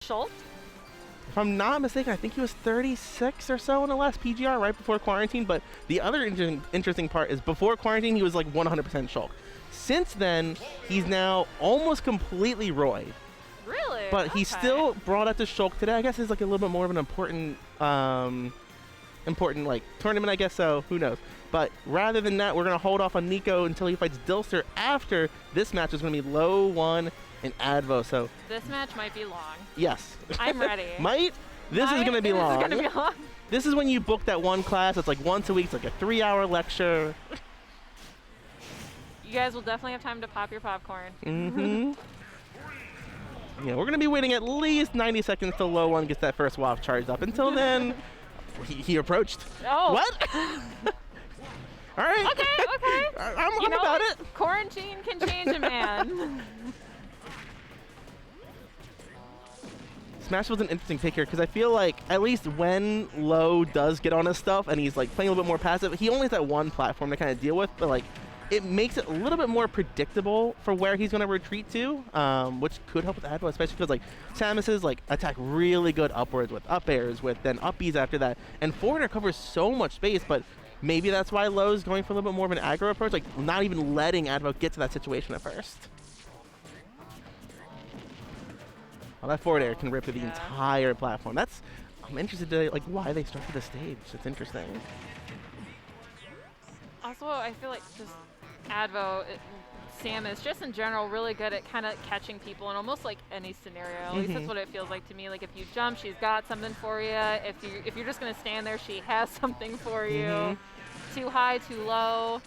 Schultz? If I'm not mistaken, I think he was 36 or so in the last PGR right before quarantine. But the other interesting part is before quarantine, he was like 100% Shulk. Since then, he's now almost completely Roy. Really? But he still brought out the Shulk today. I guess it's like a little bit more of an important like tournament, I guess so. Who knows? But rather than that, we're going to hold off on Nico until he fights Dilster after this match is going to be LOE1 and Advo. So this match might be long. Yes. I'm ready. This is going to be long. This is going to be long. This is when you book that one class. It's like once a week. It's like a 3-hour lecture. You guys will definitely have time to pop your popcorn. Mm-hmm. Yeah, we're going to be waiting at least 90 seconds till LOE1 gets that first WAF charged up. Until then, he approached. Oh. What? All right. Okay. I'm about it. Quarantine can change a man. Smash was an interesting pick here because I feel like at least when Low does get on his stuff and he's like playing a little bit more passive, he only has that one platform to kind of deal with, but like it makes it a little bit more predictable for where he's going to retreat to, which could help with Advo, especially because like Samus's like attack really good upwards with up airs, with then up Bs after that, and forward air covers so much space, but maybe that's why Low's going for a little bit more of an aggro approach, like not even letting Advo get to that situation at first. Well, that forward air can rip through the entire platform. I'm interested to like why they structured the stage. It's interesting. Also, I feel like just Advo, Samus, just in general, really good at kind of catching people in almost like any scenario. At least that's what it feels like to me. Like if you jump, she's got something for you. If you're just gonna stand there, she has something for you. Too high, too low.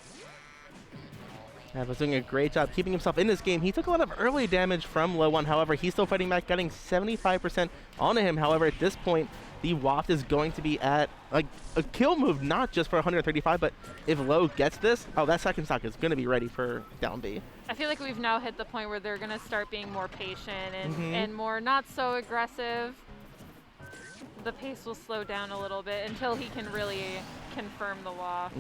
Advo's doing a great job keeping himself in this game. He took a lot of early damage from LOE1. However, he's still fighting back, getting 75% onto him. However, at this point, the waft is going to be at like a kill move, not just for 135, but if Low gets this, that second stock is going to be ready for down B. I feel like we've now hit the point where they're going to start being more patient and more not so aggressive. The pace will slow down a little bit until he can really confirm the waft.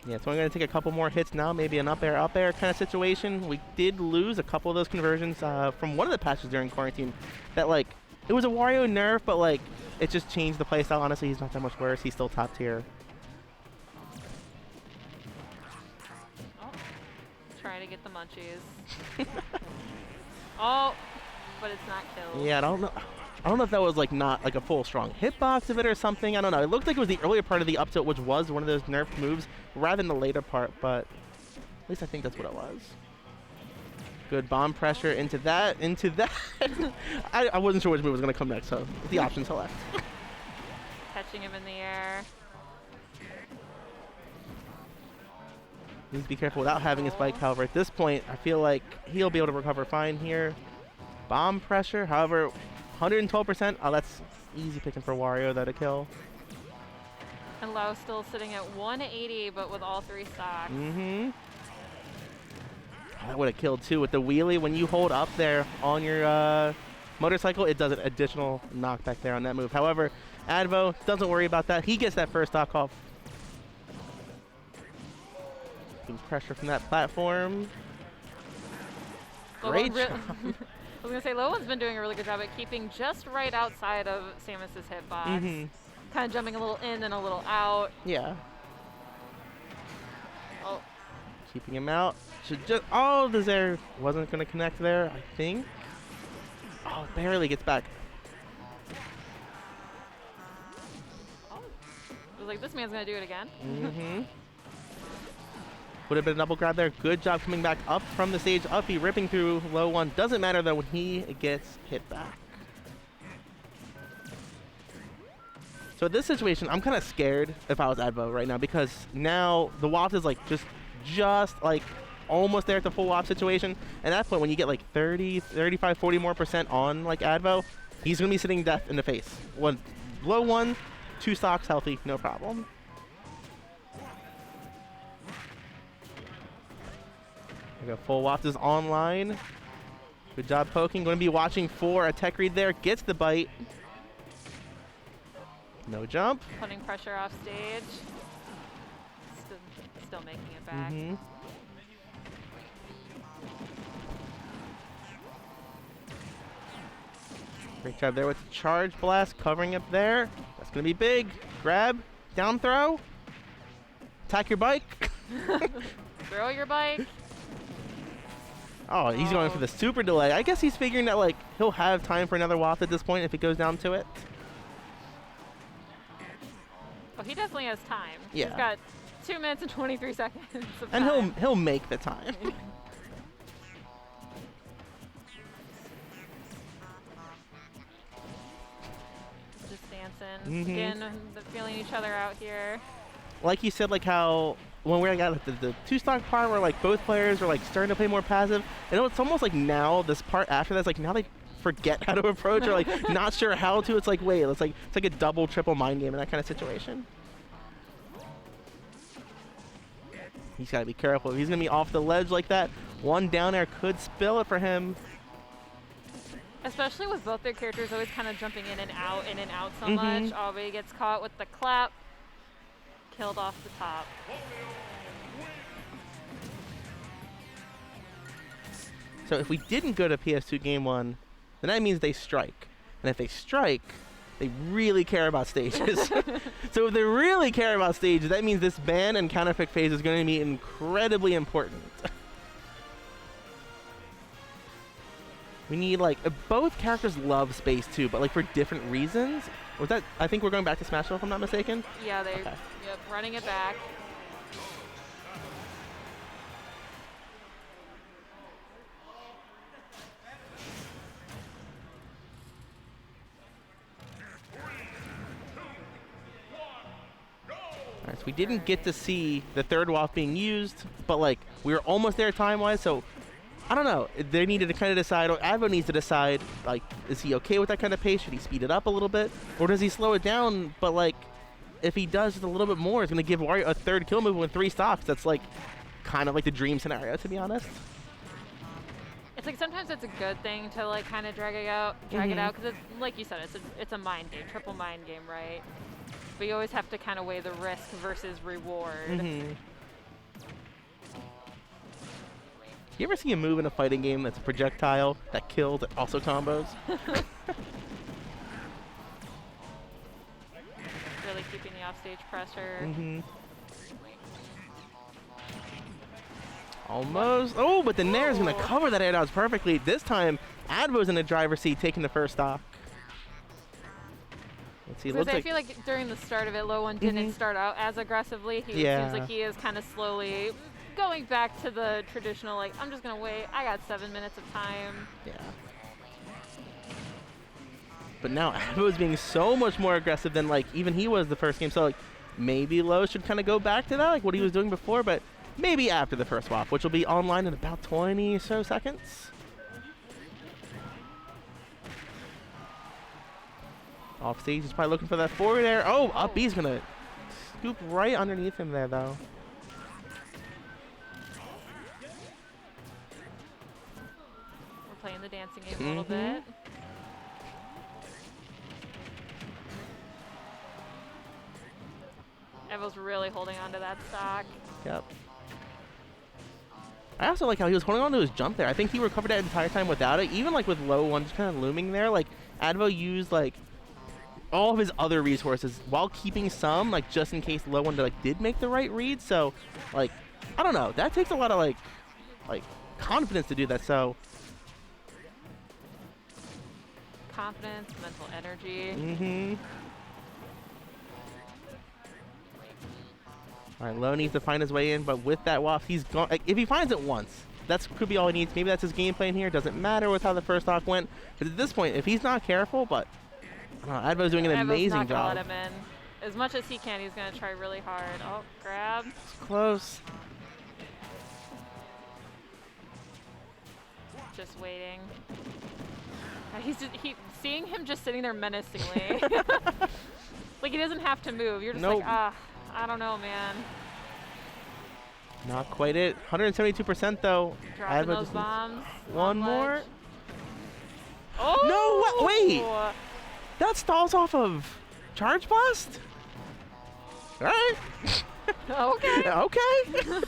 Yeah, so I'm going to take a couple more hits now, maybe an up air kind of situation. We did lose a couple of those conversions from one of the patches during quarantine that, like, it was a Wario nerf, but, like, it just changed the playstyle. Honestly, he's not that much worse. He's still top tier. Oh, trying to get the munchies. Oh, but it's not killed. Yeah, I don't know if that was like not like a full strong hitbox of it or something. I don't know. It looked like it was the earlier part of the up tilt, which was one of those nerfed moves, rather than the later part, but at least I think that's what it was. Good bomb pressure into that. I wasn't sure which move was going to come next, so the options are left. Catching him in the air. Needs to be careful without having his spike. However, at this point, I feel like he'll be able to recover fine here. Bomb pressure, however, 112%. Oh, that's easy picking for Wario, though, to kill. And Lau still sitting at 180, but with all three stocks. That would have killed, too, with the wheelie. When you hold up there on your motorcycle, it does an additional knockback there on that move. However, Advo doesn't worry about that. He gets that first stock off. Getting pressure from that platform. Great job. I was going to say, LOE1's been doing a really good job at keeping just right outside of Samus's hitbox. Kind of jumping a little in and a little out. Yeah. Oh. Keeping him out. Should just, the Zaire wasn't going to connect there, I think. Oh, barely gets back. Oh. I was like, this man's going to do it again. Would have been a double grab there. Good job coming back up from the stage. Uppy ripping through LOE1. Doesn't matter, though, when he gets hit back. So in this situation, I'm kind of scared if I was Advo right now, because now the waft is like just like almost there at the full waft situation. And at that point, when you get like 30, 35, 40 more % on like Advo, he's going to be sitting death in the face. LOE1, 2 stocks healthy, no problem. We got full waft is online. Good job poking. Going to be watching for a tech read there. Gets the bite. No jump. Putting pressure off stage. Still making it back. Great job there with the charge blast covering up there. That's going to be big. Grab, down throw, attack your bike. Throw your bike. Oh, he's going for the super delay. I guess he's figuring that like he'll have time for another waft at this point if it goes down to it. Oh, he definitely has time. Yeah. He's got 2 minutes and 23 seconds of And time. he'll make the time. Just dancing. Again, feeling each other out here. Like you said, like how when we got the two-stock part where like both players are like starting to play more passive, and it's almost like now this part after that's like now they forget how to approach or like not sure how to. It's like wait, it's like a double, triple mind game in that kind of situation. He's got to be careful. If he's going to be off the ledge like that, one down air could spill it for him. Especially with both their characters always kind of jumping in and out so much. Oh, but he gets caught with the clap. Killed off the top. So if we didn't go to PS2 Game 1, then that means they strike. And if they strike, they really care about stages. So if they really care about stages, that means this ban and counterpick phase is going to be incredibly important. We need like both characters love space too, but like for different reasons. Was that? I think we're going back to Smash if I'm not mistaken. Yeah, they're Okay. Yep, running it back. Alright, so we didn't get to see the third waft being used, but like we were almost there time-wise, so I don't know. They needed to kind of decide, or Advo needs to decide, like, is he okay with that kind of pace? Should he speed it up a little bit? Or does he slow it down, but like, if he does just a little bit more, it's going to give Wario a third kill move with 3 stocks. That's like, kind of like the dream scenario, to be honest. It's like sometimes it's a good thing to like kind of drag it out, because like you said, it's a mind game, triple mind game, right? But you always have to kind of weigh the risk versus reward. You ever see a move in a fighting game that's a projectile that kills that also combos? Really keeping the offstage pressure. Almost. Oh, but the Nair is going to cover that air dodge perfectly. This time, Advo's in the driver's seat taking the first stock. Let's see. I feel like during the start of it, LOE1 didn't start out as aggressively. He seems like he is kind of slowly going back to the traditional, like, I'm just going to wait. I got 7 minutes of time. Yeah. But now Advo is being so much more aggressive than, like, even he was the first game. So, like, maybe Lowe should kind of go back to that, like what he was doing before, but maybe after the first swap, which will be online in about 20 or so seconds. Off stage, he's probably looking for that forward air. Oh, up B's going to scoop right underneath him there, though. We're playing the dancing game a little bit. Evo's really holding on to that stock. Yep. I also like how he was holding on to his jump there. I think he recovered that entire time without it. Even like with LOE1 just kind of looming there, like Advo used like all of his other resources while keeping some, like just in case LOE1 like did make the right read. So like, I don't know. That takes a lot of like confidence to do that. So Confidence, mental energy. All right, Lowe needs to find his way in, but with that waft, he's gone. Like, if he finds it once, that could be all he needs. Maybe that's his game plan here. Doesn't matter with how the first off went. But at this point, if he's not careful, but Advo's doing an amazing not gonna job. let him in. As much as he can, he's going to try really hard. Oh, grab. It's close. Just waiting. Seeing him just sitting there menacingly. Like he doesn't have to move. You're just like, I don't know, man. Not quite it. 172% though. Dropping those bombs. One more. Oh! No, wait. That stalls off of Charge Blast? All right. Okay. Okay.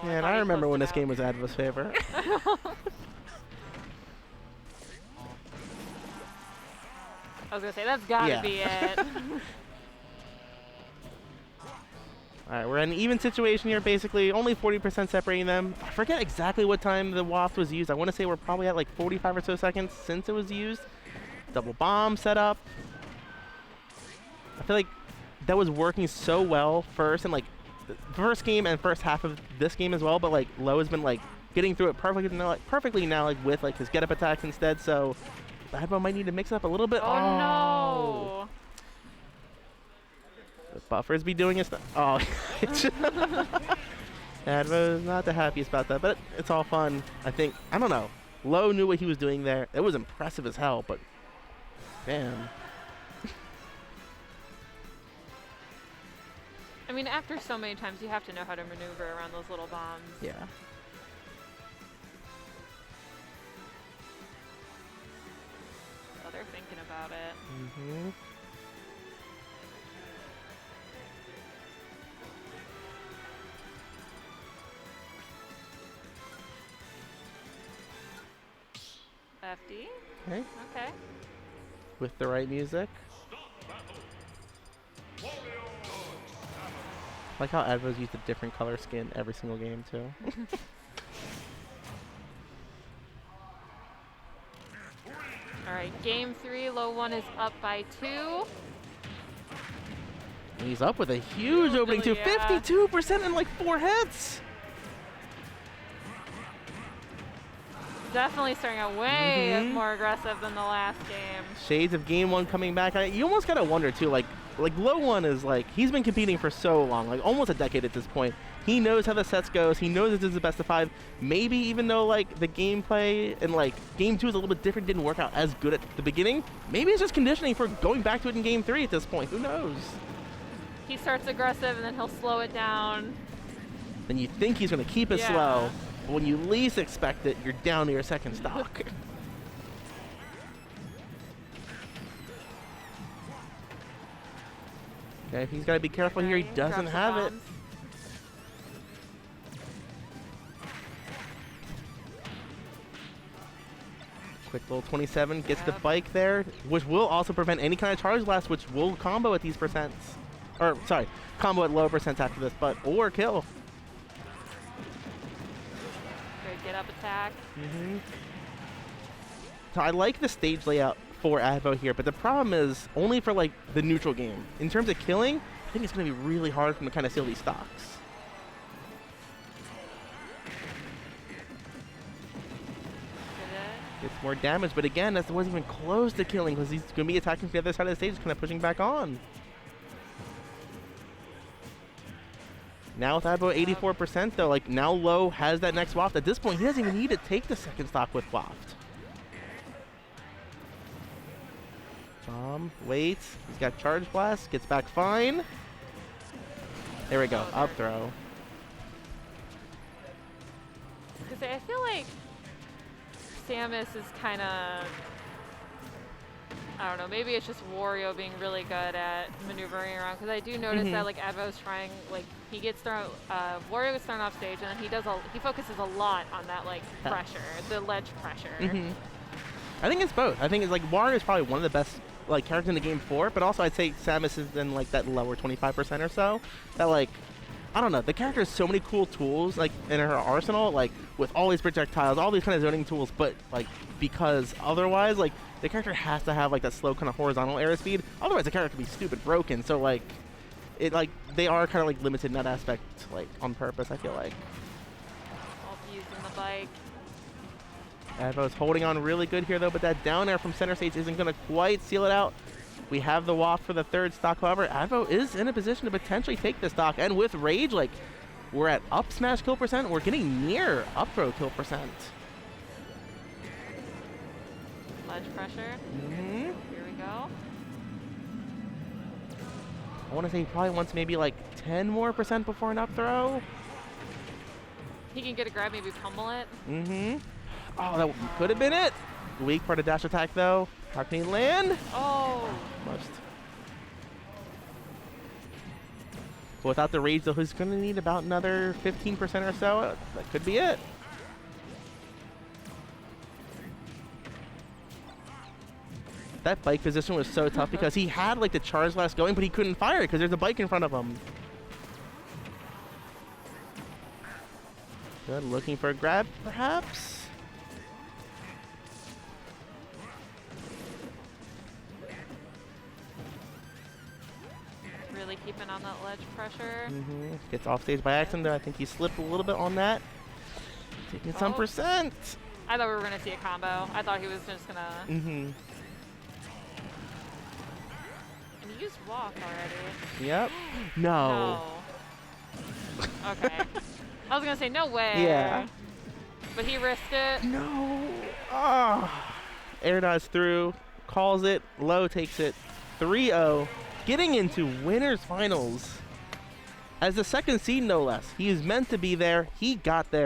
Man, I remember when this game was Advo's favorite. I was gonna say, that's gotta be it. Alright, we're in an even situation here, basically. Only 40% separating them. I forget exactly what time the waft was used. I want to say we're probably at like 45 or so seconds since it was used. Double bomb set up. I feel like that was working so well first, and like the first game and first half of this game as well, but like Low has been like getting through it perfectly now, like with like his get up attacks instead, so Advo might need to mix up a little bit. Oh no! The buffers be doing his stuff. Oh. Advo's not the happiest about that, but it's all fun. I think, I don't know. Low knew what he was doing there. It was impressive as hell, but damn. I mean, after so many times, you have to know how to maneuver around those little bombs. Yeah. So they're thinking about it. Mm-hmm. FD. Okay. Okay. With the right music. I like how Advo's used a different color skin every single game, too. All right, game 3, LOE1 is up by 2. And he's up with a huge opening, too. 52% in like 4 hits. Definitely starting out way more aggressive than the last game. Shades of game 1 coming back. You almost gotta wonder too, like LOE1 is like, he's been competing for so long, like almost a decade at this point. He knows how the sets goes. He knows this is the best of 5. Maybe even though like the gameplay and like game 2 is a little bit different, didn't work out as good at the beginning. Maybe it's just conditioning for going back to it in game 3 at this point. Who knows? He starts aggressive and then he'll slow it down. Then you think he's gonna keep it slow. But when you least expect it, you're down to your second stock. Okay, he's got to be careful here. He doesn't have it. Quick little 27 gets the bike there, which will also prevent any kind of charge blast, which will combo at these percents. Or, sorry, combo at low percents after this, but or kill. Get up attack. So I like the stage layout for Advo here, but the problem is only for like the neutral game. In terms of killing, I think it's going to be really hard for him to kind of steal these stocks. Gets more damage, but again, that wasn't even close to killing because he's going to be attacking from the other side of the stage, kind of pushing back on. Now with Advo 84% though, like now Low has that next waft. At this point, he doesn't even need to take the second stock with waft. Waits. He's got charge blast. Gets back fine. There we go. Up throw. I feel like Samus is kind of, I don't know, maybe it's just Wario being really good at maneuvering around, because I do notice that like Advo's trying, like he gets thrown, Wario gets thrown off stage, and then he focuses a lot on that like pressure, the ledge pressure. I think it's both. I think it's like Wario is probably one of the best like characters in the game for, but also I'd say Samus is in like that lower 25% or so. That like, I don't know, the character has so many cool tools like in her arsenal, like with all these projectiles, all these kind of zoning tools, but like because otherwise like the character has to have like that slow kind of horizontal air speed. Otherwise the character could be stupid broken. So like it like they are kind of like limited in that aspect, like on purpose, I feel like. All using the bike. Advo's holding on really good here though, but that down air from center stage isn't going to quite seal it out. We have the waft for the third stock, however. Advo is in a position to potentially take the stock, and with Rage, like, we're at up smash kill percent. We're getting near up throw kill percent. Ledge pressure. Here we go. I want to say he probably wants maybe like 10% more before an up throw. He can get a grab, maybe pummel it. Oh, that could have been it. Weak part of dash attack though. How can he land? Oh. Must. But without the rage, though, he's going to need about another 15% or so. That could be it. That bike position was so tough because he had like the charge blast going, but he couldn't fire it because there's a bike in front of him. Good, looking for a grab, perhaps? Really keeping on that ledge pressure. Gets off stage by accident, though. I think he slipped a little bit on that. Taking some percent. I thought we were going to see a combo. I thought he was just going to... And he used walk already. Yep. No. Okay. I was going to say, no way. Yeah. But he risked it. No. Air dodge through. Calls it. Low takes it. 3-0. Getting into winners finals. As the second seed, no less. He is meant to be there. He got there.